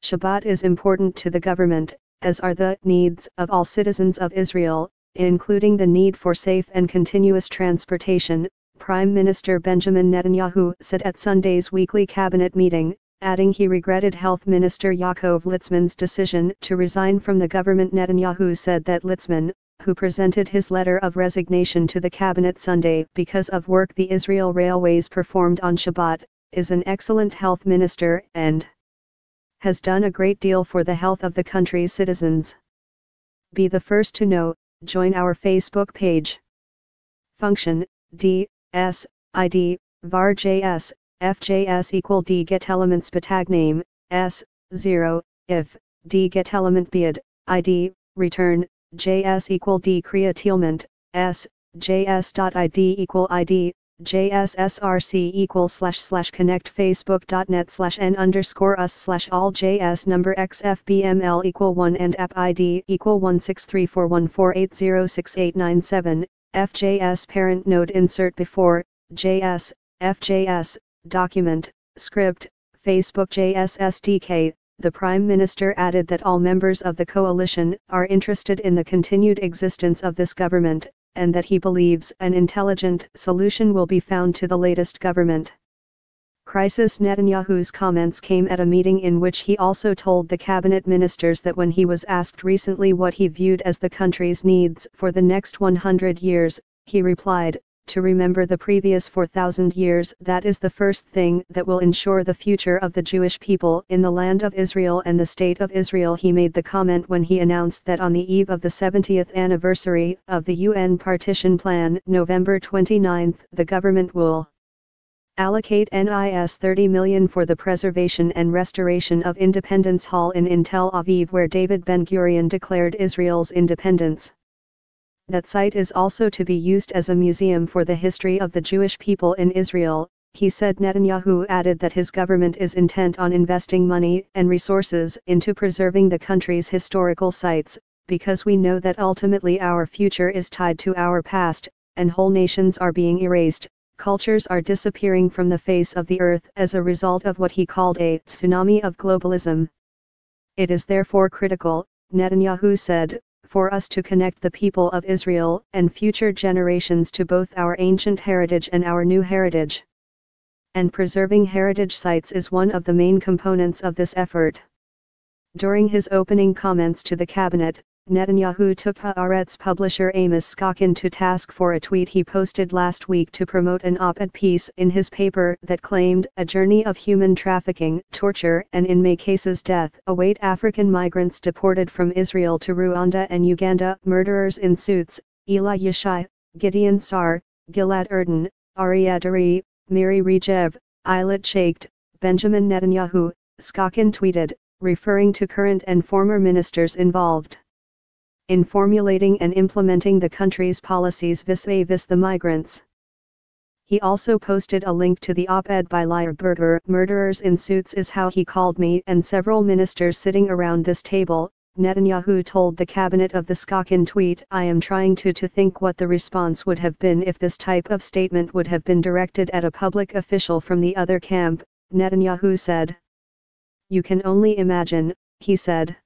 Shabbat is important to the government, as are the needs of all citizens of Israel, including the need for safe and continuous transportation, Prime Minister Benjamin Netanyahu said at Sunday's weekly cabinet meeting, adding he regretted Health Minister Yaakov Litzman's decision to resign from the government. Netanyahu said that Litzman, who presented his letter of resignation to the cabinet Sunday because of work the Israel Railways performed on Shabbat, is an excellent health minister and has done a great deal for the health of the country's citizens. Be the first to know. Join our Facebook page. Function D S ID var JS FJS equal D get elements batag name S 0 if D get element bid ID return JS equal D creatilement S JS.ID equal ID JSSRC equal / connect facebook.net/n_us/all JS number XFBML equal 1 and app ID equal 1634148068997 FJS parent node insert before JS FJS document script Facebook JS SDK. The Prime Minister added that all members of the coalition are interested in the continued existence of this government, and that he believes an intelligent solution will be found to the latest government crisis. Netanyahu's comments came at a meeting in which he also told the cabinet ministers that when he was asked recently what he viewed as the country's needs for the next 100 years, he replied, "To remember the previous 4,000 years, that is the first thing that will ensure the future of the Jewish people in the land of Israel and the state of Israel." He made the comment when he announced that on the eve of the 70th anniversary of the UN Partition Plan, November 29, the government will allocate NIS 30 million for the preservation and restoration of Independence Hall in Tel Aviv, where David Ben-Gurion declared Israel's independence. That site is also to be used as a museum for the history of the Jewish people in Israel, he said. Netanyahu added that his government is intent on investing money and resources into preserving the country's historical sites, because we know that ultimately our future is tied to our past, and whole nations are being erased, cultures are disappearing from the face of the earth as a result of what he called a tsunami of globalism. It is therefore critical, Netanyahu said, for us to connect the people of Israel and future generations to both our ancient heritage and our new heritage. And preserving heritage sites is one of the main components of this effort. During his opening comments to the cabinet, Netanyahu took Haaretz publisher Amos Skokin to task for a tweet he posted last week to promote an op-ed piece in his paper that claimed a journey of human trafficking, torture and in many cases death await African migrants deported from Israel to Rwanda and Uganda. Murderers in suits, Eli Yishai, Gideon Sar, Gilad Erdan, Aryeh Deri, Miri Regev, Eilat Shaked, Benjamin Netanyahu, Skokin tweeted, referring to current and former ministers involved in formulating and implementing the country's policies vis-a-vis the migrants. He also posted a link to the op-ed by Leierberger. Murderers in suits is how he called me and several ministers sitting around this table, Netanyahu told the cabinet of the Skokin tweet. I am trying to think what the response would have been if this type of statement would have been directed at a public official from the other camp, Netanyahu said. You can only imagine, he said.